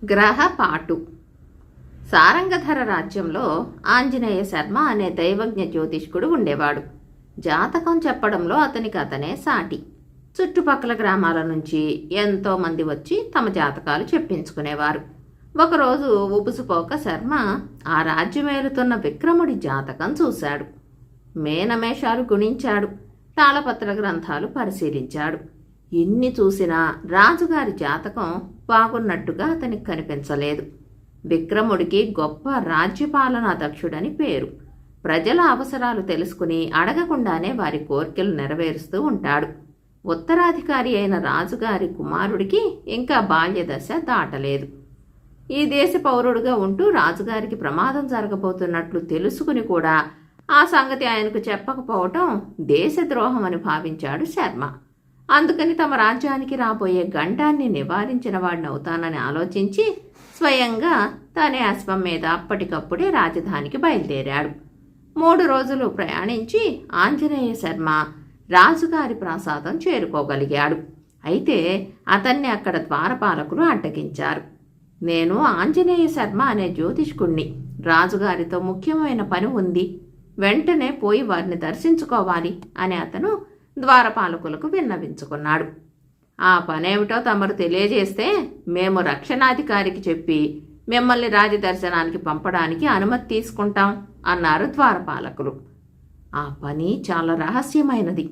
గ్రహపాటు. సారంగధర రాజ్యంలో ఆంజనేయ శర్మ అనే దైవజ్ఞ జ్యోతిష్కుడు ఉండేవాడు. జాతకం చెప్పడంలో అతనికి అతనే సాటి. చుట్టుపక్కల గ్రామాల నుంచి ఎంతో మంది వచ్చి తమ జాతకాలు చెప్పించుకునేవారు. ఒకరోజు ఉబుసుపోక శర్మ ఆ రాజ్యమేలుతున్న విక్రముడి జాతకం చూశాడు. మేనమేషాలు గుణించాడు. తాళపత్ర గ్రంథాలు పరిశీలించాడు. ఎన్ని చూసినా రాజుగారి జాతకం బాగున్నట్టుగా అతనికి కనిపించలేదు. విక్రముడికి గొప్ప రాజ్యపాలనా దక్షుడని పేరు. ప్రజల అవసరాలు తెలుసుకుని అడగకుండానే వారి కోర్కెలు నెరవేరుస్తూ ఉంటాడు. ఉత్తరాధికారి అయిన రాజుగారి కుమారుడికి ఇంకా బాల్యదశ దాటలేదు. ఈ దేశ పౌరుడుగా ఉంటూ రాజుగారికి ప్రమాదం జరగబోతున్నట్లు తెలుసుకుని కూడా ఆ సంగతి ఆయనకు చెప్పకపోవటం దేశద్రోహం అని భావించాడు శర్మ. అందుకని తమ రాజ్యానికి రాబోయే గండాన్ని నివారించిన వాడినవుతానని ఆలోచించి స్వయంగా తనే అశ్వం మీద అప్పటికప్పుడే రాజధానికి బయలుదేరాడు. 3 రోజులు ప్రయాణించి ఆంజనేయ శర్మ రాజుగారి ప్రాసాదం చేరుకోగలిగాడు. అయితే అతన్ని అక్కడ ద్వారపాలకులు అడ్డగించారు. నేను ఆంజనేయ శర్మ అనే జ్యోతిష్కుణ్ణి, రాజుగారితో ముఖ్యమైన పని ఉంది, వెంటనే పోయి వారిని దర్శించుకోవాలి అని అతను ద్వారపాలకులకు విన్నవించుకున్నాడు. ఆ పనేమిటో తమరు తెలియజేస్తే మేము రక్షణాధికారికి చెప్పి మిమ్మల్ని రాజదర్శనానికి పంపడానికి అనుమతి తీసుకుంటాం అన్నారు ద్వారపాలకులు. ఆ పని చాలా రహస్యమైనది,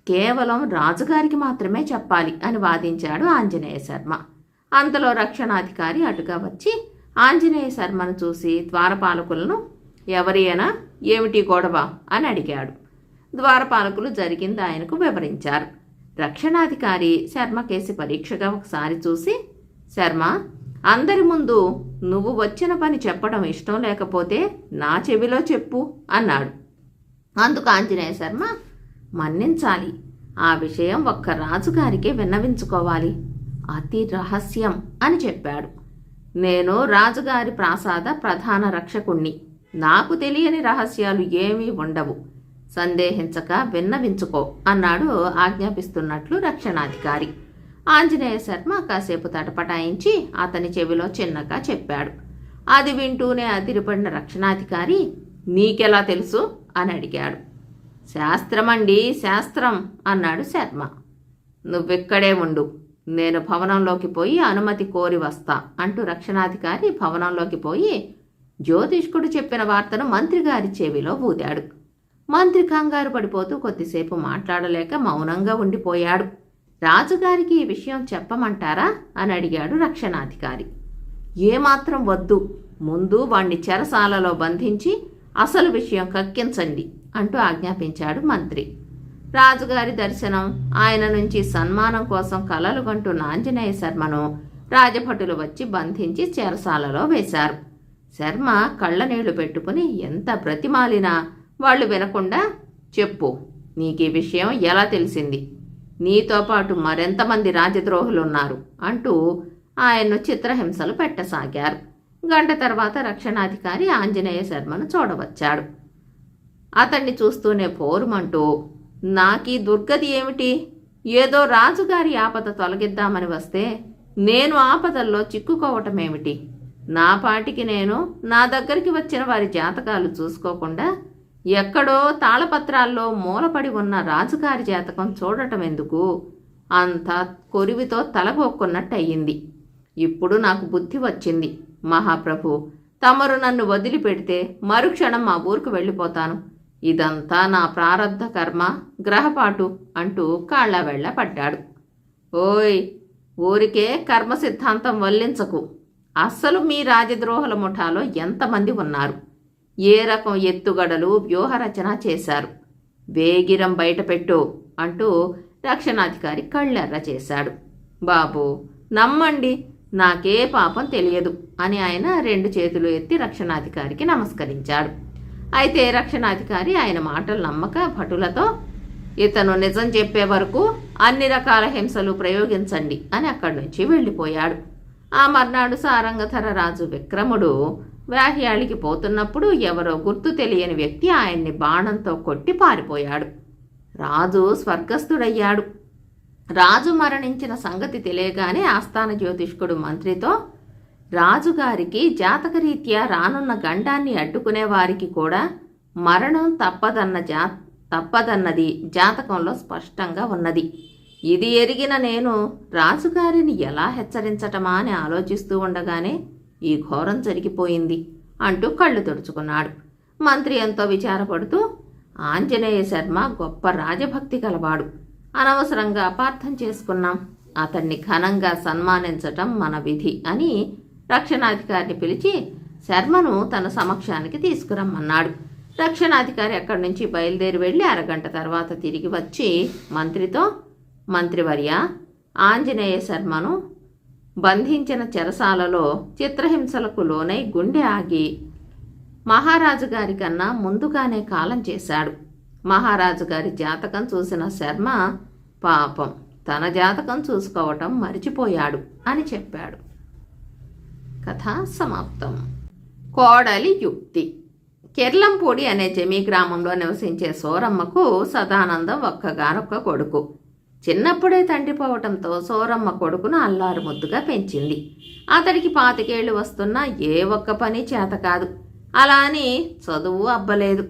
కేవలం రాజుగారికి మాత్రమే చెప్పాలి అని వాదించాడు ఆంజనేయ శర్మ. అంతలో రక్షణాధికారి అటుగా వచ్చి ఆంజనేయ శర్మను చూసి ద్వారపాలకులను ఎవరియనా, ఏమిటి గొడవ అని అడిగాడు. ద్వారపాలకులు జరిగింది ఆయనకు వివరించారు. రక్షణాధికారి శర్మ కేసి పరీక్షగా ఒకసారి చూసి, శర్మ, అందరి ముందు నువ్వు వచ్చిన పని చెప్పడం ఇష్టం లేకపోతే నా చెవిలో చెప్పు అన్నాడు. అందుకు ఆంజనేయ శర్మ, మన్నించాలి, ఆ విషయం ఒక్క రాజుగారికే విన్నవించుకోవాలి, అతి రహస్యం అని చెప్పాడు. నేను రాజుగారి ప్రాసాద ప్రధాన రక్షకుణ్ణి, నాకు తెలియని రహస్యాలు ఏమీ ఉండవు, సందేహించక విన్నవించుకో అన్నాడు ఆజ్ఞాపిస్తున్నట్లు రక్షణాధికారి. ఆంజనేయ శర్మ కాసేపు తటపటాయించి అతని చెవిలో చిన్నగా చెప్పాడు. అది వింటూనే అదిరిపడిన రక్షణాధికారి, నీకెలా తెలుసు అని అడిగాడు. శాస్త్రమండి, శాస్త్రం అన్నాడు శర్మ. నువ్వెక్కడే ఉండు, నేను భవనంలోకి పోయి అనుమతి కోరి వస్తా అంటూ రక్షణాధికారి భవనంలోకి పోయి జ్యోతిష్కుడు చెప్పిన వార్తను మంత్రిగారి చెవిలో ఊదాడు. మంత్రి కంగారు పడిపోతూ కొద్దిసేపు మాట్లాడలేక మౌనంగా ఉండిపోయాడు. రాజుగారికి ఈ విషయం చెప్పమంటారా అని అడిగాడు రక్షణాధికారి. ఏమాత్రం వద్దు, ముందు వాణ్ణి చెరసాలలో బంధించి అసలు విషయం కక్కించండి అంటూ ఆజ్ఞాపించాడు మంత్రి. రాజుగారి దర్శనం, ఆయన నుంచి సన్మానం కోసం కలలు కంటున్న ఆంజనేయ శర్మను రాజభటులు వచ్చి బంధించి చెరసాలలో వేశారు. శర్మ కళ్ళనీళ్లు పెట్టుకుని ఎంత బ్రతిమాలినా వాళ్ళు వినకుండా, చెప్పు, నీకు ఈ విషయం ఎలా తెలిసింది, నీతో పాటు మరెంతమంది రాజద్రోహులున్నారు అంటూ ఆయన్ను చిత్రహింసలు పెట్టసాగారు. గంట తర్వాత రక్షణాధికారి ఆంజనేయ శర్మను చూడవచ్చాడు. అతన్ని చూస్తూనే పోరుమంటూ, నాకీ దుర్గతి ఏమిటి, ఏదో రాజుగారి ఆపద తొలగిద్దామని వస్తే నేను ఆపదల్లో చిక్కుకోవటమేమిటి, నా పాటికి నేను నా దగ్గరికి వచ్చిన వారి జాతకాలు చూసుకోకుండా ఎక్కడో తాళపత్రాల్లో మూలపడి ఉన్న రాజుగారి జాతకం చూడటం ఎందుకు, అంతా కొరివితో తలగొక్కున్నట్టయింది. ఇప్పుడు నాకు బుద్ధి వచ్చింది మహాప్రభు, తమరు నన్ను వదిలిపెడితే మరుక్షణం మా ఊరికి వెళ్ళిపోతాను, ఇదంతా నా ప్రారబ్ధ కర్మ, గ్రహపాటు అంటూ కాళ్ళ వెళ్ళ పడ్డాడు. ఓయ్, ఊరికే కర్మ సిద్ధాంతం వల్లించకు, అస్సలు మీ రాజద్రోహుల ముఠాలో ఎంతమంది ఉన్నారు, ఏ రకం ఎత్తుగడలు వ్యూహరచన చేశారు, వేగిరం బయటపెట్టు అంటూ రక్షణాధికారి కళ్ళెర్ర చేశాడు. బాబు, నమ్మండి, నాకే పాపం తెలియదు అని ఆయన 2 చేతులు ఎత్తి రక్షణాధికారికి నమస్కరించాడు. అయితే రక్షణాధికారి ఆయన మాటలు నమ్మక భటులతో, ఇతను నిజం చెప్పే వరకు అన్ని రకాల హింసలు ప్రయోగించండి అని అక్కడి నుంచి వెళ్ళిపోయాడు. ఆ మర్నాడు సారంగధర రాజు విక్రముడు వ్రాహ్యాళికి పోతున్నప్పుడు ఎవరో గుర్తు తెలియని వ్యక్తి ఆయన్ని బాణంతో కొట్టి పారిపోయాడు. రాజు స్వర్గస్థుడయ్యాడు. రాజు మరణించిన సంగతి తెలియగానే ఆస్థాన జ్యోతిష్కుడు మంత్రితో, రాజుగారికి జాతకరీత్యా రానున్న గండాన్ని అడ్డుకునే వారికి కూడా మరణం తప్పదన్నది జాతకంలో స్పష్టంగా ఉన్నది. ఇది ఎరిగిన నేను రాజుగారిని ఎలా హెచ్చరించటమా అని ఆలోచిస్తూ ఉండగానే ఈ ఘోరం జరిగిపోయింది అంటూ కళ్ళు తుడుచుకున్నాడు. మంత్రి ఎంతో విచారపడుతూ, ఆంజనేయ శర్మ గొప్ప రాజభక్తి కలవాడు. అనవసరంగా అపార్థం చేసుకున్నాం. అతన్ని ఘనంగా సన్మానించటం మన విధి అని రక్షణాధికారిని పిలిచి శర్మను తన సమక్షానికి తీసుకురమ్మన్నాడు. రక్షణాధికారి అక్కడి నుంచి బయలుదేరి వెళ్ళి అరగంట తర్వాత తిరిగి వచ్చి మంత్రితో, మంత్రివర్య, ఆంజనేయ శర్మను బంధించిన చెరసాలలో చిత్రహింసలకు లోనై గుండె ఆగి మహారాజు గారి కన్నా ముందుగానే కాలం చేశాడు. మహారాజు గారి జాతకం చూసిన శర్మ పాపం తన జాతకం చూసుకోవటం మరిచిపోయాడు అని చెప్పాడు. కథ సమాప్తం. కోడలి యుక్తి. కెర్లంపూడి అనే జమీ గ్రామంలో నివసించే సోరమ్మకు సదానందం ఒక్కగానొక్క కొడుకు. చిన్నప్పుడే తండ్రి పోవటంతో సోరమ్మ కొడుకును అల్లారు ముద్దుగా పెంచింది. అతడికి 25 ఏళ్లు వస్తున్నా ఏ ఒక్క పని చేత కాదు. అలా అని చదువు అబ్బలేదు.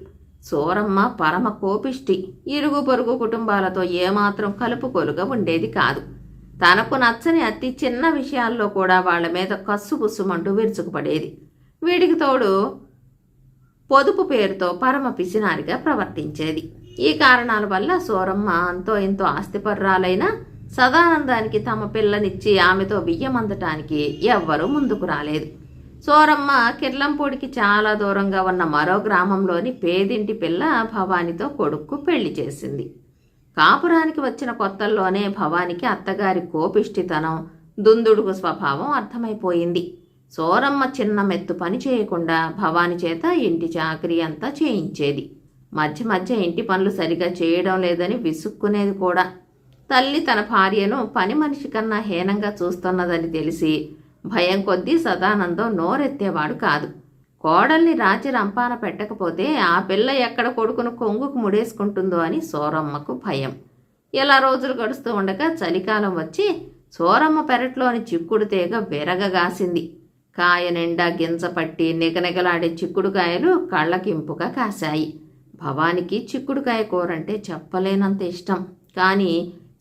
సోరమ్మ పరమ కోపిష్టి. ఇరుగు పొరుగు కుటుంబాలతో ఏమాత్రం కలుపుకొలుగా ఉండేది కాదు. తనకు నచ్చని అతి చిన్న విషయాల్లో కూడా వాళ్ల మీద కస్సుబుస్సుమంటూ విరుచుకుపడేది. వీడికి తోడు పొదుపు పేరుతో పరమ పిసినారిగా ప్రవర్తించేది. ఈ కారణాల వల్ల సోరమ్మ అంతో ఇంతో ఆస్తిపర్రాలైన సదానందానికి తమ పిల్లనిచ్చి ఆమెతో బియ్యం అందటానికి ఎవ్వరూ ముందుకు రాలేదు. సోరమ్మ కిర్లంపూడికి చాలా దూరంగా ఉన్న మరో గ్రామంలోని పేదింటి పిల్ల భవానితో కొడుక్కు పెళ్లి చేసింది. కాపురానికి వచ్చిన కొత్తల్లోనే భవానికి అత్తగారి కోపిష్టితనం, దుందుడుగు స్వభావం అర్థమైపోయింది. సోరమ్మ చిన్న మెత్తు పని చేయకుండా భవాని చేత ఇంటి చాకరీ అంతా చేయించేది. మధ్య మధ్య ఇంటి పనులు సరిగా చేయడం లేదని విసుక్కునేది కూడా. తల్లి తన భార్యను పని మనిషి కన్నా హీనంగా చూస్తున్నదని తెలిసి భయం కొద్దీ సదానందం నోరెత్తేవాడు కాదు. కోడల్ని రాచి రంపాన పెట్టకపోతే ఆ పిల్ల ఎక్కడ కొడుకును కొంగుకు ముడేసుకుంటుందో అని సోరమ్మకు భయం. ఇలా రోజులు గడుస్తూ ఉండగా చలికాలం వచ్చి సోరమ్మ పెరట్లోని చిక్కుడు తీగ విరగగాసింది. కాయ నిండా గింజ పట్టి నిగనిగలాడే చిక్కుడుకాయలు కళ్ళకింపుగా కాశాయి. భవానికి చిక్కుడుకాయ కూరంటే చెప్పలేనంత ఇష్టం. కానీ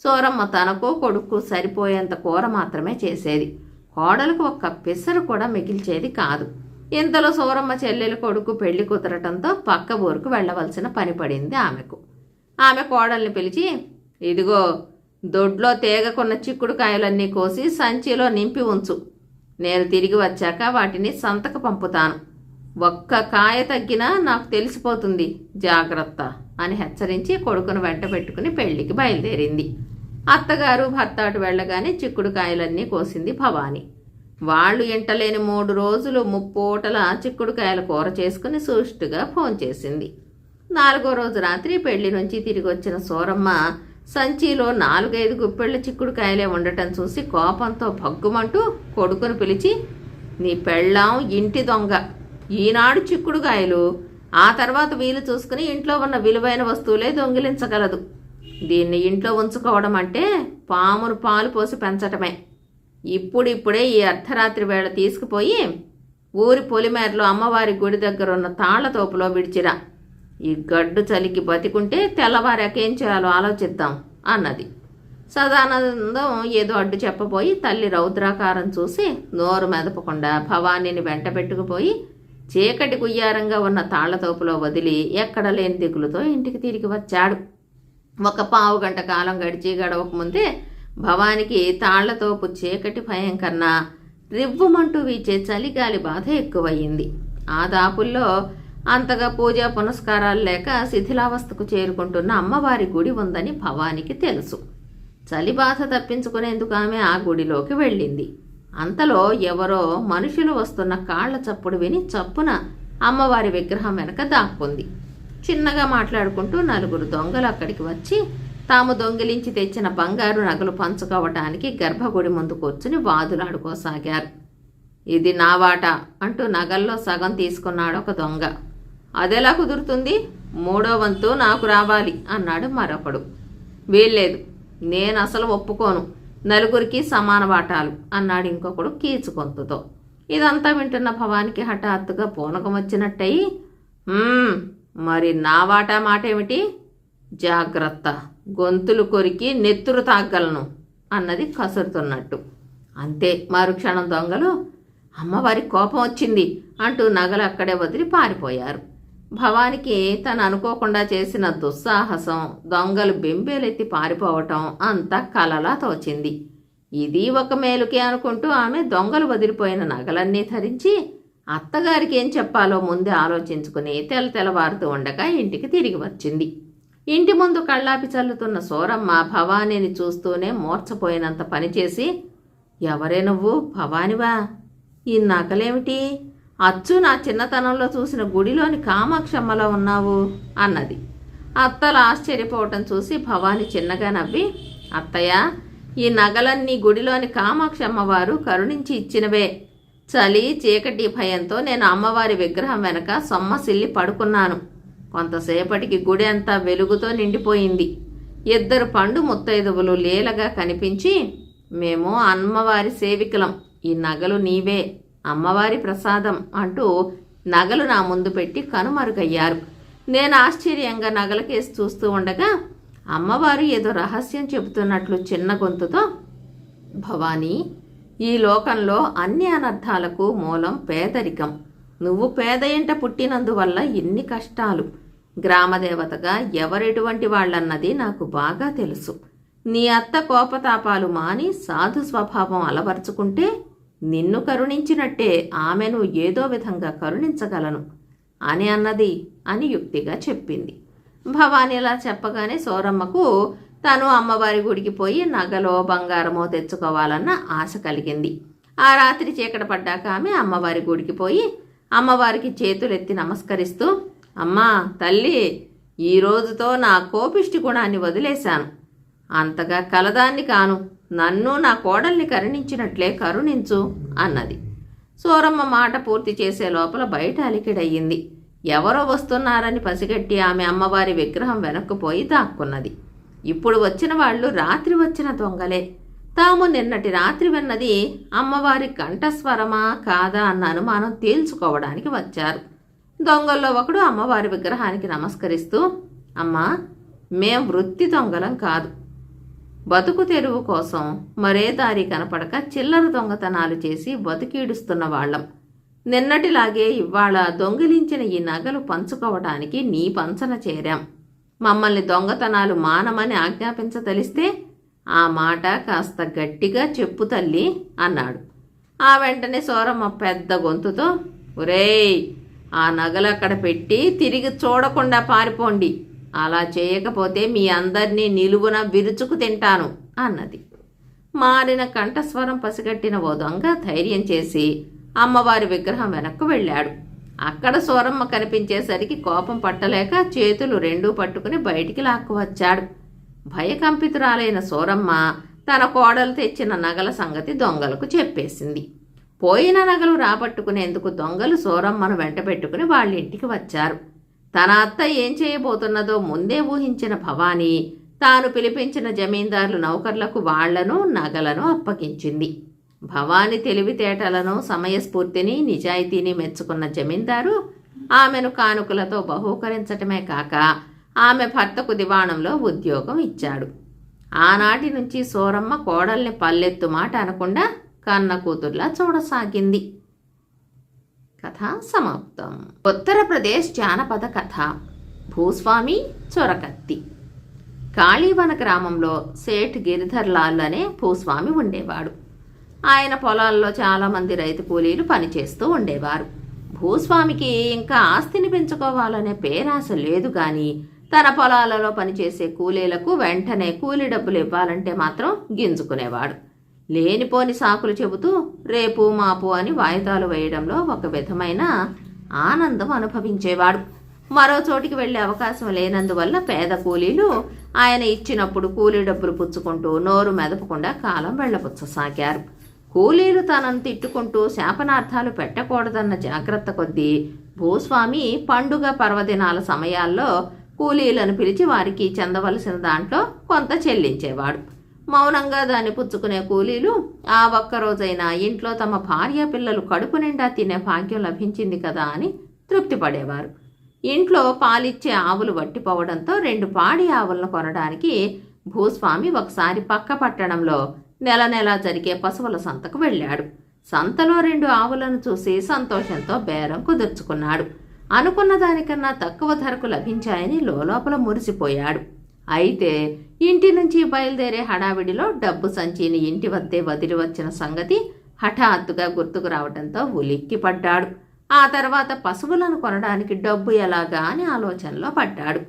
సోరమ్మ తనకు కొడుకు సరిపోయేంత కూర మాత్రమే చేసేది. కోడలకు ఒక్క పెసరు కూడా మిగిల్చేది కాదు. ఇంతలో సోరమ్మ చెల్లెలు కొడుకు పెళ్లి కుదరటంతో పక్క ఊరుకు వెళ్లవలసిన పని పడింది ఆమెకు. ఆమె కోడల్ని పిలిచి, ఇదిగో దొడ్లో తేగకున్న చిక్కుడుకాయలన్నీ కోసి సంచిలో నింపి ఉంచు. నేను తిరిగి వచ్చాక వాటిని సంతకు పంపుతాను. ఒక్క కాయ తగ్గినా నాకు తెలిసిపోతుంది, జాగ్రత్త అని హెచ్చరించి కొడుకును వెంట పెట్టుకుని పెళ్లికి బయలుదేరింది. అత్తగారు భర్త అటు వెళ్ళగానే చిక్కుడుకాయలన్నీ కోసింది భవాని. వాళ్ళు ఇంటలేని 3 రోజులు 3 పూటల చిక్కుడుకాయల కూర చేసుకుని సుష్టుగా ఫోన్ చేసింది. 4వ రోజు రాత్రి పెళ్లి నుంచి తిరిగి వచ్చిన సోరమ్మ సంచిలో 4-5 గుప్పెళ్ల చిక్కుడుకాయలే ఉండటం చూసి కోపంతో భగ్గుమంటూ కొడుకును పిలిచి, నీ పెళ్ళాం ఇంటి దొంగ, ఈనాడు చిక్కుడుకాయలు, ఆ తర్వాత వీలు చూసుకుని ఇంట్లో ఉన్న విలువైన వస్తువులే దొంగిలించగలదు. దీన్ని ఇంట్లో ఉంచుకోవడం అంటే పామును పాలు పోసి పెంచటమే. ఇప్పుడిప్పుడే ఈ అర్ధరాత్రి వేళ తీసుకుపోయి ఊరి పొలిమేరలో అమ్మవారి గుడి దగ్గర ఉన్న తాళ్లతోపులో విడిచిరా. ఈ గడ్డు చలికి బతికుంటే తెల్లవారేకేం చేయాలో ఆలోచిద్దాం అన్నది. సదానందం ఏదో అడ్డు చెప్పబోయి తల్లి రౌద్రాకారం చూసి నోరు మెదపకుండా భవానీని వెంట పెట్టుకుపోయి చీకటి గుయ్యారంగా ఉన్న తాళ్లతోపులో వదిలి ఎక్కడ లేని దిగులుతో ఇంటికి తిరిగి వచ్చాడు. ఒక 15 గంట కాలం గడవకముందే భవానికి తాళ్లతోపు చీకటి భయం కన్నా రివ్వుమంటూ వీచే చలిగాలి బాధ ఎక్కువయ్యింది. ఆ దాపుల్లో అంతగా పూజా పునస్కారాలు లేక శిథిలావస్థకు చేరుకుంటున్న అమ్మవారి గుడి ఉందని భవానికి తెలుసు. చలి బాధ తప్పించుకునేందుకు ఆమె ఆ గుడిలోకి వెళ్ళింది. అంతలో ఎవరో మనుషులు వస్తున్న కాళ్ల చప్పుడు విని చప్పున అమ్మవారి విగ్రహం వెనక దాక్కుంది. చిన్నగా మాట్లాడుకుంటూ 4 దొంగలు అక్కడికి వచ్చి తాము దొంగిలించి తెచ్చిన బంగారు నగలు పంచుకోవటానికి గర్భగుడి ముందు కూర్చుని వాదులాడుకోసాగారు. ఇది నా వాటా అంటూ నగల్లో సగం తీసుకున్నాడు ఒక దొంగ. అదెలా కుదురుతుంది, 3వ వంతు నాకు రావాలి అన్నాడు మరొకడు. వీల్లేదు, నేను అసలు ఒప్పుకోను, 4కి సమాన వాటాలు అన్నాడు ఇంకొకడు కీచుకొంతుతో. ఇదంతా వింటున్న భవానికి హఠాత్తుగా పూనకం వచ్చినట్టయి, మరి నా వాటా మాట ఏమిటి? జాగ్రత్త, గొంతులు కొరికి నెత్తురు తాగ్గలను అన్నది కసురుతున్నట్టు. అంతే, మరుక్షణం దొంగలు అమ్మవారి కోపం వచ్చింది అంటూ నగలు అక్కడే వదిలి పారిపోయారు. భవానికి తను అనుకోకుండా చేసిన దుస్సాహసం, దొంగలు బెంబేలెత్తి పారిపోవటం అంతా కలలా తోచింది. ఇది ఒక మేలుకే అనుకుంటూ ఆమె దొంగలు వదిలిపోయిన నగలన్నీ ధరించి అత్తగారికి ఏం చెప్పాలో ముందే ఆలోచించుకుని తెల్లవారుతూ ఉండగా ఇంటికి తిరిగి వచ్చింది. ఇంటి ముందు కళ్ళాపి చల్లుతున్న సూరమ్మ భవానీని చూస్తూనే మూర్ఛపోయినంత పనిచేసి, ఎవరే నువ్వు? భవానివా? ఈ నగలేమిటి? అచ్చు నా చిన్నతనంలో చూసిన గుడిలోని కామాక్షమ్మలో ఉన్నావు అన్నది. అత్తలు ఆశ్చర్యపోవటం చూసి భవాని చిన్నగా నవ్వి, అత్తయ్య, ఈ నగలన్నీ గుడిలోని కామాక్షమ్మవారు కరుణించి ఇచ్చినవే. చలి చీకటి భయంతో నేను అమ్మవారి విగ్రహం వెనక సొమ్మసిల్లి పడుకున్నాను. కొంతసేపటికి గుడి అంతా వెలుగుతో నిండిపోయింది. 2 పండు ముత్తైదువులు లీలగా కనిపించి, మేము అమ్మవారి సేవికులం, ఈ నగలు నీవే, అమ్మవారి ప్రసాదం అంటూ నగలు నా ముందు పెట్టి కనుమరుగయ్యారు. నేను ఆశ్చర్యంగా నగలకేసి చూస్తూ ఉండగా అమ్మవారు ఏదో రహస్యం చెబుతున్నట్లు చిన్న గొంతుతో, భవానీ, ఈ లోకంలో అన్ని అనర్థాలకు మూలం పేదరికం. నువ్వు పేద ఇంట పుట్టినందువల్ల ఎన్ని కష్టాలు. గ్రామదేవతగా ఎవరెటువంటి వాళ్ళన్నది నాకు బాగా తెలుసు. నీ అత్త కోపతాపాలు మాని సాధు స్వభావం అలవర్చుకుంటే నిన్ను కరుణించినట్టే ఆమెను ఏదో విధంగా కరుణించగలను అని అన్నది అని యుక్తిగా చెప్పింది. భవానీలా చెప్పగానే సూరమ్మకు తను అమ్మవారి గుడికి పోయి నగలో బంగారమో తెచ్చుకోవాలన్న ఆశ కలిగింది. ఆ రాత్రి చీకటి పడ్డాక ఆమె అమ్మవారి గుడికి పోయి అమ్మవారికి చేతులెత్తి నమస్కరిస్తూ, అమ్మా తల్లి, ఈ రోజుతో నా కోపిష్టి గుణాన్ని వదిలేశాను. అంతగా కలదాన్ని కాను. నన్ను నా కోడల్ని కరుణించినట్లే కరుణించు అన్నది. సూరమ్మ మాట పూర్తి చేసే లోపల బయట అలికిడయ్యింది. ఎవరో వస్తున్నారని పసిగట్టి ఆమె అమ్మవారి విగ్రహం వెనక్కుపోయి దాక్కున్నది. ఇప్పుడు వచ్చిన వాళ్ళు రాత్రి వచ్చిన దొంగలే. తాము నిన్నటి రాత్రి విన్నది అమ్మవారి కంఠస్వరమా కాదా అన్న అనుమానం తేల్చుకోవడానికి వచ్చారు. దొంగల్లో ఒకడు అమ్మవారి విగ్రహానికి నమస్కరిస్తూ, అమ్మా, మేం వృత్తి దొంగలం కాదు. బతుకు తెరువు కోసం మరే దారి కనపడక చిల్లర దొంగతనాలు చేసి బతుకీడుస్తున్న వాళ్ళం. నిన్నటిలాగే ఇవాళ దొంగిలించిన ఈ నగలు పంచుకోవటానికి నీ పంచన చేరాం. మమ్మల్ని దొంగతనాలు మానమని ఆజ్ఞాపించదలిస్తే ఆ మాట కాస్త గట్టిగా చెప్పు తల్లి అన్నాడు. ఆ వెంటనే సూరమ్మ పెద్ద గొంతుతో, ఒరేయ్, ఆ నగలు అక్కడ పెట్టి తిరిగి చూడకుండా పారిపోండి. అలా చేయకపోతే మీ అందరినీ నిలువున విరుచుకు తింటాను అన్నది. మారిన కంఠస్వరం పసిగట్టిన ఓ దొంగ ధైర్యం చేసి అమ్మవారి విగ్రహం వెనక్కు వెళ్ళాడు. అక్కడ సూరమ్మ కనిపించేసరికి కోపం పట్టలేక చేతులు రెండూ పట్టుకుని బయటికి లాక్కువచ్చాడు. భయకంపితురాలైన సూరమ్మ తన కోడలు తెచ్చిన నగల సంగతి దొంగలకు చెప్పేసింది. పోయిన నగలు రాబట్టుకునేందుకు దొంగలు సూరమ్మను వెంటబెట్టుకుని వాళ్ళ ఇంటికి వచ్చారు. తన అత్త ఏం చేయబోతున్నదో ముందే ఊహించిన భవానీ తాను పిలిపించిన జమీందారులు నౌకర్లకు వాళ్లను నగలను అప్పగించింది. భవానీ తెలివితేటలను, సమయస్ఫూర్తిని, నిజాయితీని మెచ్చుకున్న జమీందారు ఆమెను కానుకలతో బహూకరించటమే కాక ఆమె భర్తకు దివాణంలో ఉద్యోగం ఇచ్చాడు. ఆనాటి నుంచి సూరమ్మ కోడల్ని పల్లెత్తు మాట అనకుండా కన్న కూతుర్లా చూడసాగింది. కథ సమాప్తం. ఉత్తరప్రదేశ్ జానపద కథ. భూస్వామి చొరకత్తి. కాళీవన గ్రామంలో సేఠ్ గిరిధర్ లాల్ అనే భూస్వామి ఉండేవాడు. ఆయన పొలాల్లో చాలామంది రైతు కూలీలు పనిచేస్తూ ఉండేవారు. భూస్వామికి ఇంకా ఆస్తిని పెంచుకోవాలనే పేరాశ లేదు గాని తన పొలాలలో పనిచేసే కూలీలకు వెంటనే కూలీ డబ్బులు ఇవ్వాలంటే మాత్రం గింజుకునేవాడు. లేనిపోని సాకులు చెబుతూ రేపు మాపు అని వాయిదాలు వేయడంలో ఒక విధమైన ఆనందం అనుభవించేవాడు. మరో చోటికి వెళ్లే అవకాశం లేనందువల్ల పేద కూలీలు ఆయన ఇచ్చినప్పుడు కూలీ డబ్బులు పుచ్చుకుంటూ నోరు మెదపకుండా కాలం వెళ్లపుచ్చసాగారు. కూలీలు తనను తిట్టుకుంటూ శాపనార్థాలు పెట్టకూడదన్న జాగ్రత్త కొద్దీ భూస్వామి పండుగ పర్వదినాల సమయాల్లో కూలీలను పిలిచి వారికి చెందవలసిన దాంట్లో కొంత చెల్లించేవాడు. మౌనంగా దాన్ని పుచ్చుకునే కూలీలు ఆ ఒక్కరోజైనా ఇంట్లో తమ భార్య పిల్లలు కడుపు నిండా తినే భాగ్యం లభించింది కదా అని తృప్తి పడేవారు. ఇంట్లో పాలిచ్చే ఆవులు వట్టిపోవడంతో 2 పాడి ఆవులను కొనడానికి భూస్వామి ఒకసారి పక్క పట్టణంలో నెల నెలా జరిగే పశువుల సంతకు వెళ్ళాడు. సంతలో 2 ఆవులను చూసి సంతోషంతో బేరం కుదుర్చుకున్నాడు. అనుకున్న దానికన్నా తక్కువ ధరకు లభించాయని లోలోపల మురిసిపోయాడు. అయితే ఇంటి నుంచి బయలుదేరే హడావిడిలో డబ్బు సంచిని ఇంటి వద్దే వదిలి వచ్చిన సంగతి హఠాత్తుగా గుర్తుకు రావడంతో ఉలిక్కిపడ్డాడు. ఆ తర్వాత పశువులను కొనడానికి డబ్బు ఎలాగా అని ఆలోచనలో పడ్డాడు.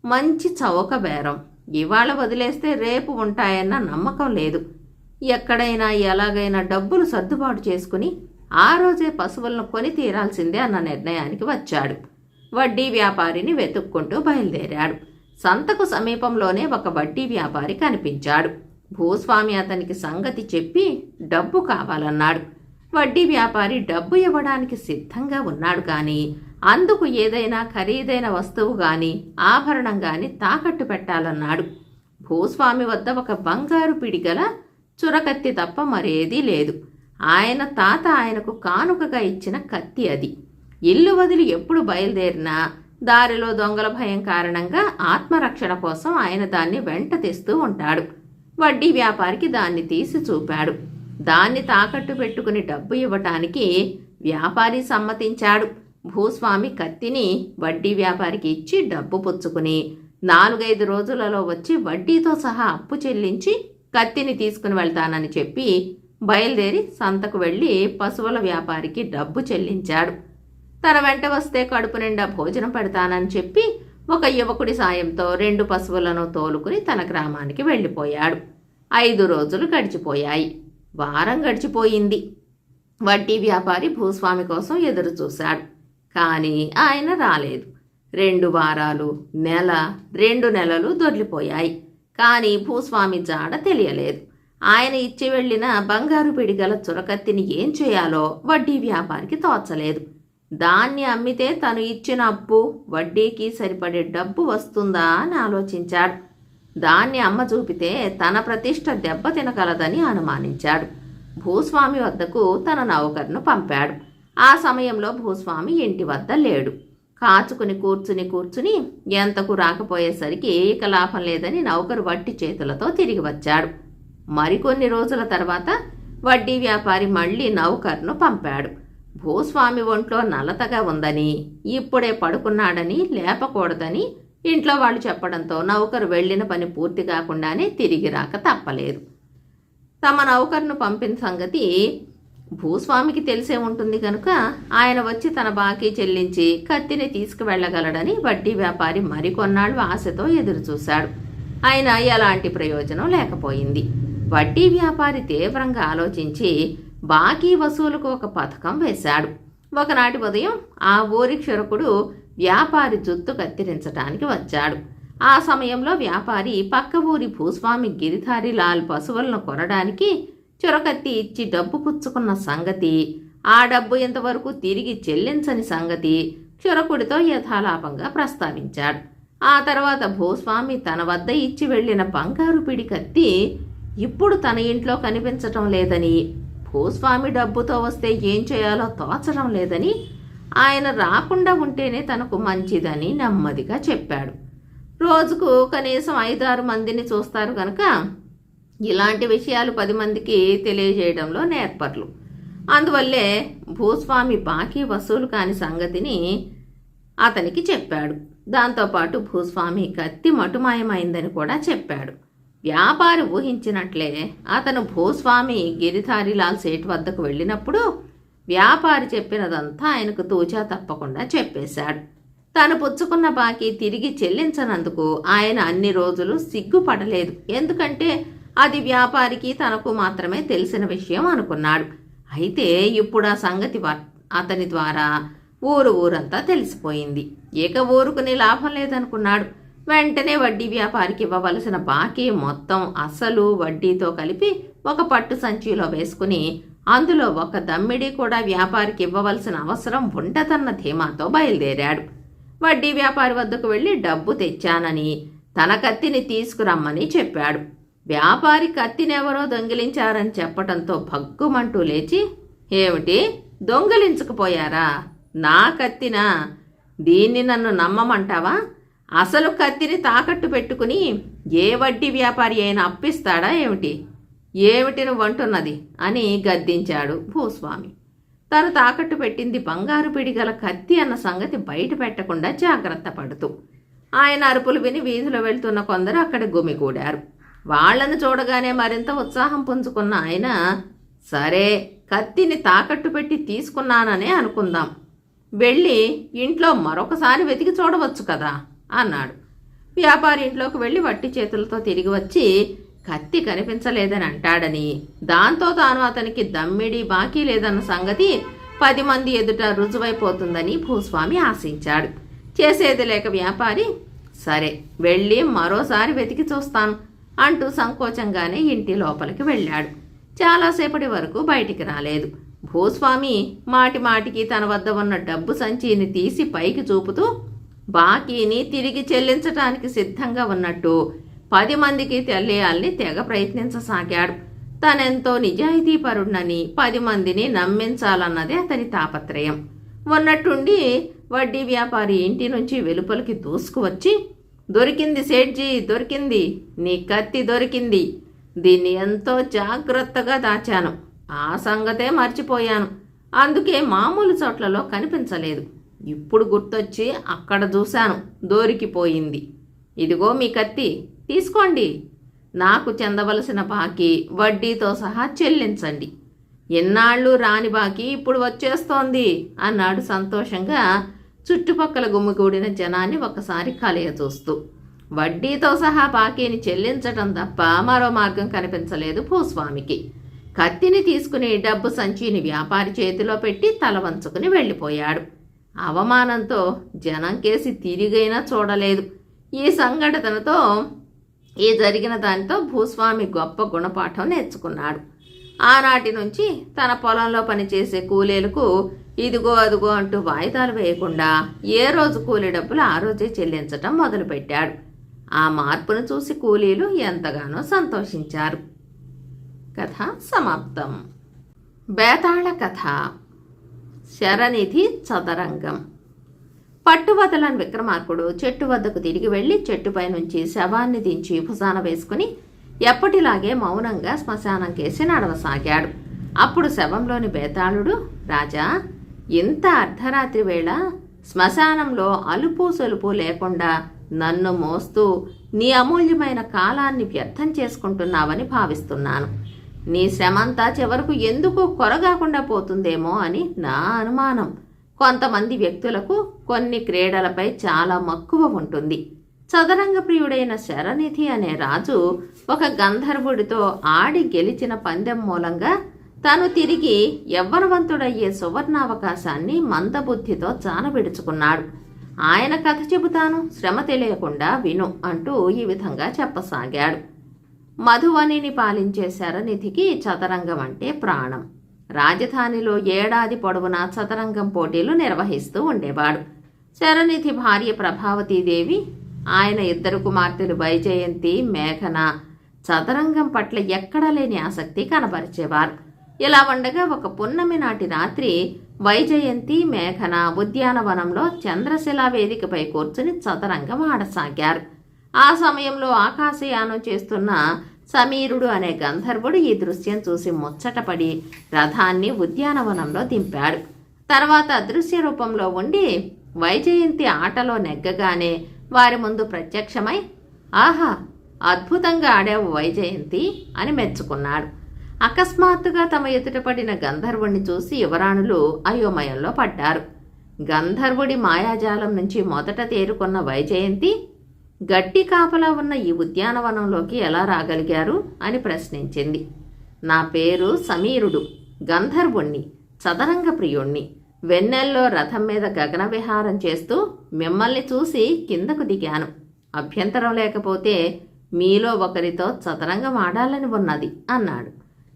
మంచి చౌక బేరం. ఇవాళ వదిలేస్తే రేపు ఉంటాయన్న నమ్మకం లేదు. ఎక్కడైనా ఎలాగైనా డబ్బులు సర్దుబాటు చేసుకుని ఆ రోజే పశువులను కొని తీరాల్సిందే అన్న నిర్ణయానికి వచ్చాడు. వడ్డీ వ్యాపారిని వెతుక్కుంటూ బయలుదేరాడు. సంతకు సమీపంలోనే ఒక వడ్డీ వ్యాపారి కనిపించాడు. భూస్వామి అతనికి సంగతి చెప్పి డబ్బు కావాలన్నాడు. వడ్డీ వ్యాపారి డబ్బు ఇవ్వడానికి సిద్ధంగా ఉన్నాడు, కానీ అందుకు ఏదైనా ఖరీదైన వస్తువు గాని ఆభరణం గాని తాకట్టు పెట్టాలన్నాడు. భూస్వామి వద్ద ఒక బంగారు పిడిగల చురకత్తి తప్ప మరేదీ లేదు. ఆయన తాత ఆయనకు కానుకగా ఇచ్చిన కత్తి అది. ఇల్లు వదిలి ఎప్పుడు బయలుదేరినా దారిలో దొంగల భయం కారణంగా ఆత్మరక్షణ కోసం ఆయన దాన్ని వెంట తెస్తూ ఉంటాడు. వడ్డీ వ్యాపారికి దాన్ని తీసి చూపాడు. దాన్ని తాకట్టు పెట్టుకుని డబ్బు ఇవ్వటానికి వ్యాపారి సమ్మతించాడు. భూస్వామి కత్తిని వడ్డీ వ్యాపారికి ఇచ్చి డబ్బు పుచ్చుకుని 4-5 రోజులలో వచ్చి వడ్డీతో సహా అప్పు చెల్లించి కత్తిని తీసుకుని వెళ్తానని చెప్పి బయలుదేరి సంతకు వెళ్ళి పశువుల వ్యాపారికి డబ్బు చెల్లించాడు. తన వెంట వస్తే కడుపు నిండా భోజనం పెడతానని చెప్పి ఒక యువకుడి సాయంతో 2 పశువులను తోలుకుని తన గ్రామానికి వెళ్ళిపోయాడు. 5 రోజులు గడిచిపోయాయి. వారం గడిచిపోయింది. వడ్డీ వ్యాపారి భూస్వామి కోసం ఎదురు చూశాడు, కానీ ఆయన రాలేదు. 2 వారాలు, నెల, 2 నెలలు దొర్లిపోయాయి. కానీ భూస్వామి జాడ తెలియలేదు. ఆయన ఇచ్చి వెళ్లిన బంగారు పిడిగల చురకత్తిని ఏం చేయాలో వడ్డీ వ్యాపారికి తోచలేదు. దాన్ని అమ్మితే తను ఇచ్చిన అప్పు వడ్డీకి సరిపడే డబ్బు వస్తుందా అని ఆలోచించాడు. దాన్ని అమ్మ చూపితే తన ప్రతిష్ట దెబ్బతినగలదని అనుమానించాడు. భూస్వామి వద్దకు తన నౌకర్ను పంపాడు. ఆ సమయంలో భూస్వామి ఇంటి వద్ద లేడు. కాచుకుని కూర్చుని ఎంతకు రాకపోయేసరికి ఇక లాభం లేదని నౌకరు వట్టి చేతులతో తిరిగి వచ్చాడు. మరికొన్ని రోజుల తర్వాత వడ్డీ వ్యాపారి మళ్లీ నౌకర్ను పంపాడు. భూస్వామి ఒంట్లో నలతగా ఉందని, ఇప్పుడే పడుకున్నాడని, లేపకూడదని ఇంట్లో వాళ్ళు చెప్పడంతో నౌకరు వెళ్లిన పని పూర్తి కాకుండానే తిరిగి రాక తప్పలేదు. తమ నౌకర్ను పంపిన సంగతి భూస్వామికి తెలిసే ఉంటుంది కనుక ఆయన వచ్చి తన బాకీ చెల్లించి కత్తిని తీసుకువెళ్లగలడని వడ్డీ వ్యాపారి మరికొన్నాళ్ళు ఆశతో ఎదురుచూశాడు. అయినా ఎలాంటి ప్రయోజనం లేకపోయింది. వడ్డీ వ్యాపారి తీవ్రంగా ఆలోచించి బాకీ వసూలుకు ఒక పథకం వేశాడు. ఒకనాటి ఉదయం ఆ ఊరి క్షురకుడు వ్యాపారి జుత్తు కత్తిరించటానికి వచ్చాడు. ఆ సమయంలో వ్యాపారి పక్క ఊరి భూస్వామి గిరిధారిలాల్ పశువులను కొనడానికి చురకత్తి ఇచ్చి డబ్బు పుచ్చుకున్న సంగతి, ఆ డబ్బు ఇంతవరకు తిరిగి చెల్లించని సంగతి క్షురకుడితో యథాలాపంగా ప్రస్తావించాడు. ఆ తర్వాత భూస్వామి తన వద్ద ఇచ్చి వెళ్లిన బంగారు పిడి కత్తి ఇప్పుడు తన ఇంట్లో కనిపించటం లేదని, భూస్వామి డబ్బుతో వస్తే ఏం చేయాలో తోచడం లేదని, ఆయన రాకుండా ఉంటేనే తనకు మంచిదని నెమ్మదిగా చెప్పాడు. రోజుకు కనీసం 5-6 మందిని చూస్తారు కనుక ఇలాంటి విషయాలు 10 మందికి తెలియజేయడంలో నేర్పర్లు. అందువల్లే భూస్వామి బాకీ వసూలు కాని సంగతిని అతనికి చెప్పాడు. దాంతోపాటు భూస్వామి కత్తి మటుమాయమైందని కూడా చెప్పాడు. వ్యాపారి ఊహించినట్లే అతను భూస్వామి గిరిధారిలాల్ సేటు వద్దకు వెళ్ళినప్పుడు వ్యాపారి చెప్పినదంతా ఆయనకు తూచా తప్పకుండా చెప్పేశాడు. తను పుచ్చుకున్న బాకీ తిరిగి చెల్లించనందుకు ఆయన అన్ని రోజులు సిగ్గుపడలేదు. ఎందుకంటే అది వ్యాపారికి తనకు మాత్రమే తెలిసిన విషయం అనుకున్నాడు. అయితే ఇప్పుడు ఆ సంగతి అతని ద్వారా ఊరంతా తెలిసిపోయింది. ఇక ఊరుకుని లాభం లేదనుకున్నాడు. వెంటనే వడ్డీ వ్యాపారికి ఇవ్వవలసిన బాకీ మొత్తం అసలు వడ్డీతో కలిపి ఒక పట్టు సంచిలో వేసుకుని అందులో ఒక దమ్మిడి కూడా వ్యాపారికి ఇవ్వవలసిన అవసరం ఉండదన్న ధీమాతో బయలుదేరాడు. వడ్డీ వ్యాపారి వద్దకు వెళ్ళి డబ్బు తెచ్చానని, తన కత్తిని తీసుకురమ్మని చెప్పాడు. వ్యాపారి కత్తినెవరో దొంగిలించారని చెప్పటంతో భగ్గుమంటూ లేచి, ఏమిటి, దొంగిలించకపోయారా? నా కత్తినా? దీన్ని నన్ను నమ్మమంటావా? అసలు కత్తిని తాకట్టు పెట్టుకుని ఏ వడ్డీ వ్యాపారి అయినా అప్పిస్తాడా ఏమిటి? ఏమిటి నువ్వంటున్నది అని గద్దించాడు భూస్వామి. తను తాకట్టు పెట్టింది బంగారు పిడిగల కత్తి అన్న సంగతి బయట పెట్టకుండా జాగ్రత్త పడుతూ. ఆయన అరుపులు విని వీధిలో వెళ్తున్న కొందరు అక్కడ గుమిగూడారు. వాళ్లను చూడగానే మరింత ఉత్సాహం పుంజుకున్న ఆయన, సరే, కత్తిని తాకట్టు పెట్టి తీసుకున్నాననే అనుకుందాం, వెళ్ళి ఇంట్లో మరొకసారి వెతికి చూడవచ్చు కదా అన్నాడు. వ్యాపారి ఇంట్లోకి వెళ్ళి వట్టి చేతులతో తిరిగి వచ్చి కత్తి కనిపించలేదని అంటాడని, దాంతో తాను అతనికి దమ్మిడి బాకీ లేదన్న సంగతి 10 మంది ఎదుట రుజువైపోతుందని భూస్వామి ఆశించాడు. చేసేది లేక వ్యాపారి, సరే, వెళ్ళి మరోసారి వెతికి చూస్తాను అంటూ సంకోచంగానే ఇంటి లోపలికి వెళ్ళాడు. చాలాసేపటి వరకు బయటికి రాలేదు. భూస్వామి మాటి మాటికి తన వద్ద ఉన్న డబ్బు సంచిని తీసి పైకి చూపుతూ బాకీని తిరిగి చెల్లించటానికి సిద్ధంగా ఉన్నట్టు 10 మందికి తెలియాలని తెగ ప్రయత్నించసాగాడు. తనెంతో నిజాయితీపరుడనని 10 మందిని నమ్మించాలన్నదే అతని తాపత్రయం. ఉన్నట్టుండి వడ్డీ వ్యాపారి ఇంటి నుంచి వెలుపలికి దూసుకువచ్చి, దొరికింది సేట్జీ, దొరికింది, నీ కత్తి దొరికింది. దీన్ని ఎంతో జాగ్రత్తగా దాచాను. ఆ సంగతే మర్చిపోయాను. అందుకే మామూలు చోట్లలో కనిపించలేదు. ఇప్పుడు గుర్తొచ్చి అక్కడ చూశాను, దొరికిపోయింది. ఇదిగో మీ కత్తి, తీసుకోండి. నాకు చెందవలసిన బాకీ వడ్డీతో సహా చెల్లించండి. ఎన్నాళ్ళు రాని బాకీ ఇప్పుడు వచ్చేస్తోంది అన్నాడు సంతోషంగా చుట్టుపక్కల గుమిగూడిన జనాన్ని ఒకసారి కలయ చూస్తూ. వడ్డీతో సహా బాకీని చెల్లించటం తప్ప మరో మార్గం కనిపించలేదు భూస్వామికి. కత్తిని తీసుకుని డబ్బు సంచిని వ్యాపారి చేతిలో పెట్టి తల వంచుకుని వెళ్ళిపోయాడు. అవమానంతో జనం కేసి తిరిగైనా చూడలేదు. ఈ జరిగిన దానితో భూస్వామి గొప్ప గుణపాఠం నేర్చుకున్నాడు. ఆనాటి నుంచి తన పొలంలో పనిచేసే కూలీలకు ఇదిగో అదిగో అంటూ వాయిదాలు వేయకుండా ఏ రోజు కూలీ డబ్బులు ఆ రోజే చెల్లించటం మొదలుపెట్టాడు. ఆ మార్పును చూసి కూలీలు ఎంతగానో సంతోషించారు. కథ సమాప్తం. బేతాళ కథ. శరనిధి చదరంగం. పట్టువదలని విక్రమార్కుడు చెట్టు వద్దకు తిరిగి వెళ్లి చెట్టుపై నుంచి శవాన్ని దించి భుజాన వేసుకుని ఎప్పటిలాగే మౌనంగా శ్మశానం కేసి నడవసాగాడు. అప్పుడు శవంలోని బేతాళుడు, రాజా, ఇంత అర్ధరాత్రి వేళ శ్మశానంలో అలుపు సొలుపు లేకుండా నన్ను మోస్తూ నీ అమూల్యమైన కాలాన్ని వ్యర్థం చేసుకుంటున్నావని భావిస్తున్నాను. నీ శ్రమంతా చివరకు ఎందుకు కొరగాకుండా పోతుందేమో అని నా అనుమానం. కొంతమంది వ్యక్తులకు కొన్ని క్రీడలపై చాలా మక్కువ ఉంటుంది. చదరంగ ప్రియుడైన శరనిధి అనే రాజు ఒక గంధర్వుడితో ఆడి గెలిచిన పందెం మూలంగా తాను తిరిగి యవ్వనవంతుడయ్యే సువర్ణావకాశాన్ని మందబుద్ధితో చానబిడుచుకున్నాడు. ఆయన కథ చెబుతాను, శ్రమ తెలియకుండా విను అంటూ ఈ విధంగా చెప్పసాగాడు. మధువనిని పాలించే శరనిధికి చదరంగం అంటే ప్రాణం. రాజధానిలో ఏడాది పొడవునా చదరంగం పోటీలు నిర్వహిస్తూ ఉండేవాడు. శరనిధి భార్య ప్రభావతీదేవి, ఆయన 2 కుమార్తెలు వైజయంతి, మేఘన చదరంగం పట్ల ఎక్కడా లేని ఆసక్తి కనబరిచేవారు. ఇలా ఉండగా ఒక పున్నమి నాటి రాత్రి వైజయంతి, మేఘన ఉద్యానవనంలో చంద్రశిలా వేదికపై కూర్చుని చదరంగం ఆడసాగారు. ఆ సమయంలో ఆకాశయానం చేస్తున్న సమీరుడు అనే గంధర్వుడు ఈ దృశ్యం చూసి ముచ్చటపడి రథాన్ని ఉద్యానవనంలో దింపాడు. తర్వాత అదృశ్య రూపంలో ఉండి వైజయంతి ఆటలో నెగ్గగానే వారి ముందు ప్రత్యక్షమై, ఆహా, అద్భుతంగా ఆడావు వైజయంతి అని మెచ్చుకున్నాడు. అకస్మాత్తుగా తమ ఎదుట పడిన గంధర్వుణ్ణి చూసి యువరాణులు అయోమయంలో పడ్డారు. గంధర్వుడి మాయాజాలం నుంచి మొదట తేరుకున్న వైజయంతి, గట్టి కాపలా ఉన్న ఈ ఉద్యానవనంలోకి ఎలా రాగలిగారు అని ప్రశ్నించింది. నా పేరు సమీరుడు, గంధర్వుణ్ణి, చదరంగ ప్రియుణ్ణి. వెన్నెల్లో రథం మీద గగన విహారం చేస్తూ మిమ్మల్ని చూసి కిందకు దిగాను. అభ్యంతరం లేకపోతే మీలో ఒకరితో చదరంగం ఆడాలని ఉన్నది అన్నాడు.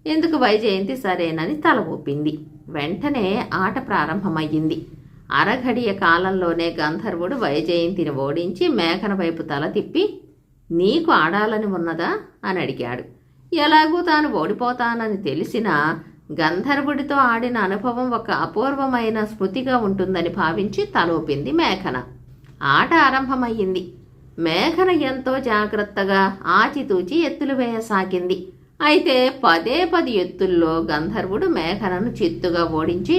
ఎందుకు వైజయంతి సరేనని తల ఊపింది. వెంటనే ఆట ప్రారంభమయ్యింది. అరఘడియ కాలంలోనే గంధర్వుడు వైజయంతిని ఓడించి మేఘన వైపు తల తిప్పి, నీకు ఆడాలని ఉన్నదా అని అడిగాడు. ఎలాగూ తాను ఓడిపోతానని తెలిసినా గంధర్వుడితో ఆడిన అనుభవం ఒక అపూర్వమైన స్మృతిగా ఉంటుందని భావించి తలూపింది మేఘన. ఆట ఆరంభమయ్యింది. మేఘన ఎంతో జాగ్రత్తగా ఆచితూచి ఎత్తులు వేయసాగింది. అయితే 10 ఎత్తుల్లో గంధర్వుడు మేఘనను చిత్తుగా ఓడించి,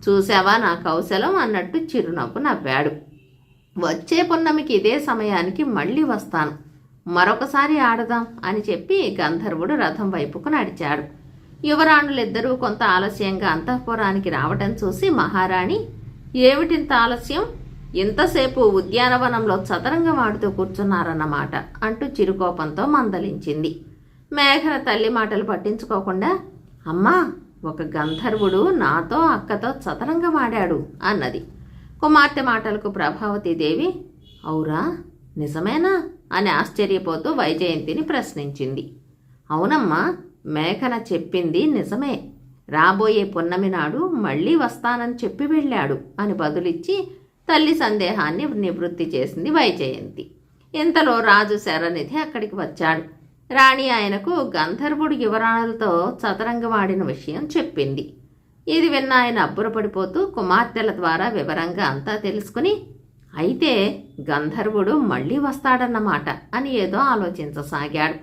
చూసావా నా కౌశలం అన్నట్టు చిరునవ్వు నవ్వాడు. వచ్చే పున్నమికి ఇదే సమయానికి మళ్ళీ వస్తాను, మరొకసారి ఆడదాం అని చెప్పి గంధర్వుడు రథం వైపుకు నడిచాడు. యువరాణులిద్దరూ కొంత ఆలస్యంగా అంతఃపురానికి రావటం చూసి మహారాణి, ఏమిటింత ఆలస్యం, ఇంతసేపు ఉద్యానవనంలో చదరంగం ఆడుతూ కూర్చున్నారన్నమాట అంటూ చిరుకోపంతో మందలించింది. మేఘన తల్లి మాటలు పట్టించుకోకుండా, అమ్మా, ఒక గంధర్వుడు నాతో అక్కతో చదరంగం ఆడాడు అన్నది. కుమార్తె మాటలకు ప్రభావతీదేవి, అవురా, నిజమేనా అని ఆశ్చర్యపోతూ వైజయంతిని ప్రశ్నించింది. అవునమ్మా, మేఘన చెప్పింది నిజమే. రాబోయే పున్నమి నాడు మళ్ళీ వస్తానని చెప్పి వెళ్ళాడు అని బదులిచ్చి తల్లి సందేహాన్ని నివృత్తి చేసింది వైజయంతి. ఇంతలో రాజు శరనిధి అక్కడికి వచ్చాడు. రాణి ఆయనకు గంధర్వుడు యువరాణులతో చదరంగమాడిన విషయం చెప్పింది. ఇది విన్న ఆయన అబ్బురపడిపోతూ కుమార్తెల ద్వారా వివరంగా అంతా తెలుసుకుని, అయితే గంధర్వుడు మళ్ళీ వస్తాడన్నమాట అని ఏదో ఆలోచించసాగాడు.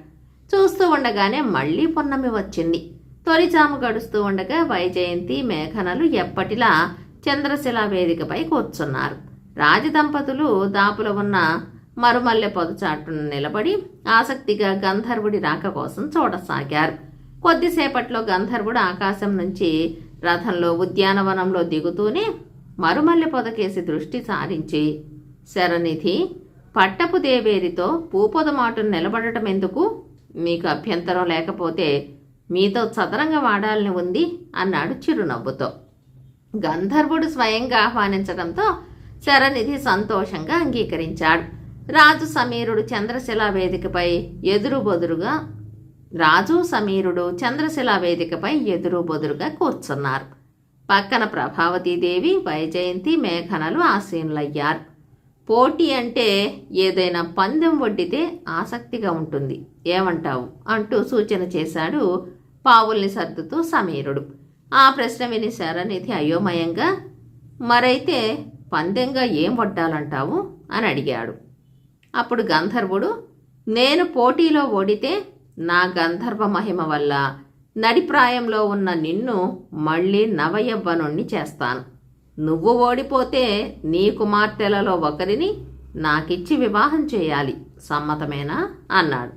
చూస్తూ ఉండగానే మళ్ళీ పున్నమి వచ్చింది. తొలిచాము గడుస్తూ ఉండగా వైజయంతి మేఘనలు ఎప్పటిలా చంద్రశిలా వేదికపై కూర్చున్నారు. రాజదంపతులు దాపులో ఉన్న మరుమల్లె పొదచాటును నిలబడి ఆసక్తిగా గంధర్వుడి రాక కోసం చూడసాగారు. కొద్దిసేపట్లో గంధర్వుడు ఆకాశం నుంచి రథంలో ఉద్యానవనంలో దిగుతూనే మరుమల్లె పొదకేసి దృష్టి సారించి, శరనిధి, పట్టపు దేవేరితో పూపొదమాటును నిలబడటం ఎందుకు? మీకు అభ్యంతరం లేకపోతే మీతో చదరంగం ఆడాలని ఉంది అన్నాడు చిరునవ్వుతో. గంధర్వుడు స్వయంగా ఆహ్వానించడంతో శరనిధి సంతోషంగా అంగీకరించాడు. రాజు సమీరుడు చంద్రశిలా వేదికపై ఎదురుబొదురుగా కూర్చున్నారు. పక్కన ప్రభావతీదేవి, వైజయంతి, మేఘనలు ఆసీనులయ్యారు. పోటీ అంటే ఏదైనా పందెం వడ్డితే ఆసక్తిగా ఉంటుంది, ఏమంటావు అంటూ సూచన చేశాడు పావుల్ని సర్దుతూ సమీరుడు. ఆ ప్రశ్న విని శరనిధి అయోమయంగా, మరైతే పందెంగా ఏం వడ్డాలంటావు అని అడిగాడు. అప్పుడు గంధర్వుడు, నేను పోటీలో ఓడితే నా గంధర్వ మహిమ వల్ల నడిప్రాయంలో ఉన్న నిన్ను మళ్ళీ నవయవ్వనుణ్ణి చేస్తాను. నువ్వు ఓడిపోతే నీ కుమార్తెలలో ఒకరిని నాకిచ్చి వివాహం చేయాలి, సమ్మతమేనా అన్నాడు.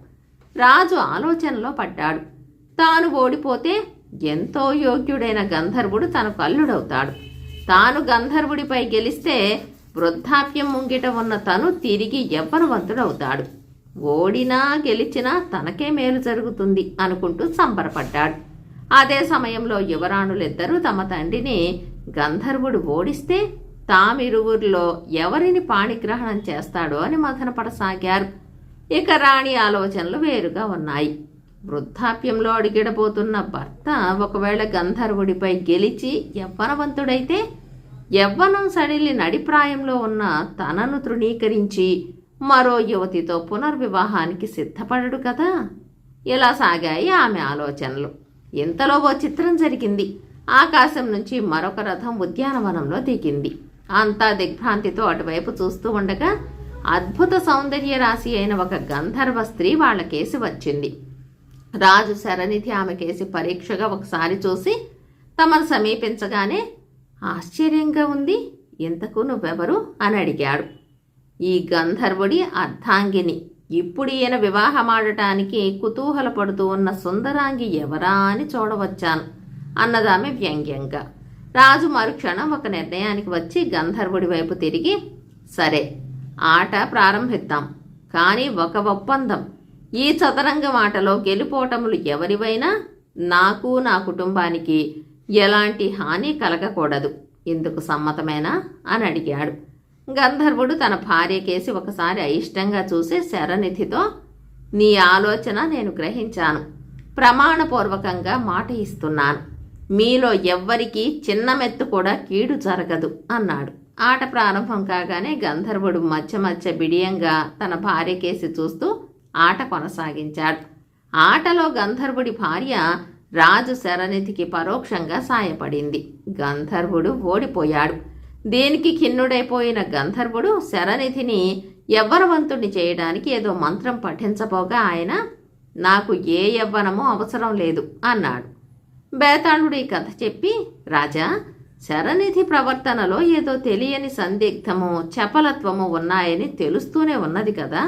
రాజు ఆలోచనలో పడ్డాడు. తాను ఓడిపోతే ఎంతో యోగ్యుడైన గంధర్వుడు తనకు అల్లుడవుతాడు. తాను గంధర్వుడిపై గెలిస్తే వృద్ధాప్యం ముంగిట ఉన్న తను తిరిగి యవ్వనవంతుడవుతాడు. ఓడినా గెలిచినా తనకే మేలు జరుగుతుంది అనుకుంటూ సంబరపడ్డాడు. అదే సమయంలో యువరాణులిద్దరూ తమ తండ్రిని గంధర్వుడు ఓడిస్తే తామిరువురిలో ఎవరిని పాణిగ్రహణం చేస్తాడో అని మథనపడసాగారు. ఇక రాణి ఆలోచనలు వేరుగా ఉన్నాయి. వృద్ధాప్యంలో అడిగిడబోతున్న భర్త ఒకవేళ గంధర్వుడిపై గెలిచి యవ్వనవంతుడైతే యవ్వనం సడిలి నడిప్రాయంలో ఉన్న తనను తృణీకరించి మరో యువతితో పునర్వివాహానికి సిద్ధపడడు కదా. ఇలా సాగాయి ఆమె ఆలోచనలు. ఇంతలో ఓ చిత్రం జరిగింది. ఆకాశం నుంచి మరొక రథం ఉద్యానవనంలో దిగింది. అంతా దిగ్భ్రాంతితో అటువైపు చూస్తూ ఉండగా అద్భుత సౌందర్య రాశి అయిన ఒక గంధర్వ స్త్రీ వాళ్ళకేసి వచ్చింది. రాజు శరనిధి ఆమెకేసి పరీక్షగా ఒకసారి చూసి తమను సమీపించగానే, ఆశ్చర్యంగా ఉంది, ఇంతకు నువ్వెవరు అని అడిగాడు. ఈ గంధర్వుడి అర్ధాంగిని, ఇప్పుడు ఈయన వివాహమాడటానికి కుతూహలపడుతూ ఉన్న సుందరాంగి ఎవరా అని చూడవచ్చాను అన్నదామె వ్యంగ్యంగా. రాజు మరుక్షణం ఒక నిర్ణయానికి వచ్చి గంధర్వుడి వైపు తిరిగి, సరే, ఆట ప్రారంభిద్దాం, కానీ ఒక ఒప్పందం. ఈ చదరంగం ఆటలో గెలుపోటములు ఎవరివైనా నాకు నా కుటుంబానికి ఎలాంటి హాని కలగకూడదు. ఇందుకు సమ్మతమేనా అని అడిగాడు. గంధర్వుడు తన భార్యకేసి ఒకసారి అయిష్టంగా చూసి శరనిధితో, నీ ఆలోచన నేను గ్రహించాను, ప్రమాణపూర్వకంగా మాట ఇస్తున్నాను, మీలో ఎవ్వరికీ చిన్న మెత్తు కూడా కీడు జరగదు అన్నాడు. ఆట ప్రారంభం కాగానే గంధర్వుడు మధ్య మధ్య బిడియంగా తన భార్యకేసి చూస్తూ ఆట కొనసాగించాడు. ఆటలో గంధర్వుడి భార్య రాజు శరనిధికి పరోక్షంగా సాయపడింది. గంధర్వుడు ఓడిపోయాడు. దీనికి ఖిన్నుడైపోయిన గంధర్వుడు శరనిధిని యవ్వనవంతుణ్ణి చేయడానికి ఏదో మంత్రం పఠించబోగా ఆయన, నాకు ఏ యవ్వనమూ అవసరం లేదు అన్నాడు. బేతాళుడు ఈ కథ చెప్పి, రాజా, శరనిధి ప్రవర్తనలో ఏదో తెలియని సందిగ్ధము, చపలత్వము ఉన్నాయని తెలుస్తూనే ఉన్నది కదా.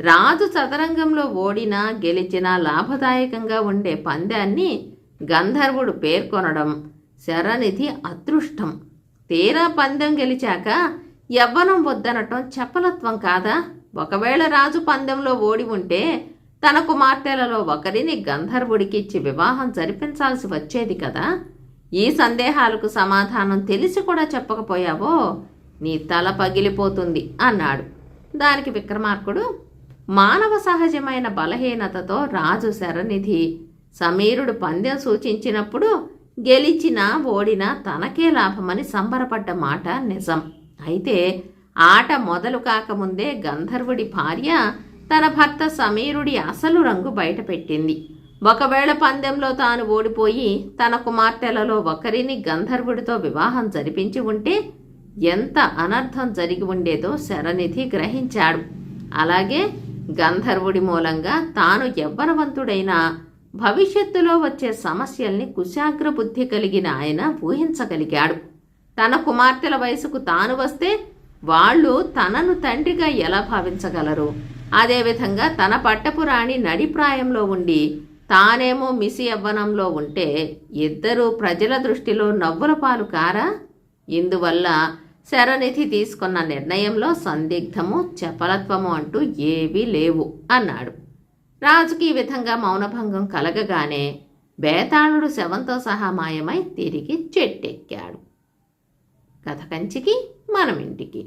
రాజు చదరంగంలో ఓడినా గెలిచినా లాభదాయకంగా ఉండే పందాన్ని గంధర్వుడు పేర్కొనడం శరనిధి అదృష్టం. తీరా పందెం గెలిచాక యవ్వనం వద్దనటం చపలత్వం కాదా? ఒకవేళ రాజు పందెంలో ఓడి ఉంటే తన కుమార్తెలలో ఒకరిని గంధర్వుడికిచ్చి వివాహం జరిపించాల్సి వచ్చేది కదా. ఈ సందేహాలకు సమాధానం తెలిసి కూడా చెప్పకపోయావో నీ తల పగిలిపోతుంది అన్నాడు. దానికి విక్రమార్కుడు, మానవ సహజమైన బలహీనతతో రాజు శరనిధి సమీరుడు పందెం సూచించినప్పుడు గెలిచినా ఓడినా తనకే లాభమని సంబరపడ్డ మాట నిజం. అయితే ఆట మొదలు కాకముందే గంధర్వుడి భార్య తన భర్త సమీరుడి అసలు రంగు బయటపెట్టింది. ఒకవేళ పందెంలో తాను ఓడిపోయి తన కుమార్తెలలో ఒకరిని గంధర్వుడితో వివాహం జరిపించి ఉంటే ఎంత అనర్థం జరిగి ఉండేదో శరనిధి గ్రహించాడు. అలాగే గంధర్వుడి మూలంగా తాను యవ్వనవంతుడైన భవిష్యత్తులో వచ్చే సమస్యల్ని కుశాగ్ర బుద్ధి కలిగిన ఆయన ఊహించగలిగాడు. తన కుమార్తెల వయసుకు తాను వస్తే వాళ్ళు తనను తండ్రిగా ఎలా భావించగలరు? అదేవిధంగా తన పట్టపు రాణి నడిప్రాయంలో ఉండి తానేమో మిసి యవ్వనంలో ఉంటే ఇద్దరూ ప్రజల దృష్టిలో నవ్వుల పాలు కారా? ఇందువల్ల శరనిధి తీసుకున్న నిర్ణయంలో సందిగ్ధము, చపలత్వము అంటూ ఏవీ లేవు అన్నాడు. రాజుకి ఈ విధంగా మౌనభంగం కలగగానే బేతాళుడు శవంతో సహా మాయమై తిరిగి చెట్టెక్కాడు. కథ కంచికి మనమింటికి.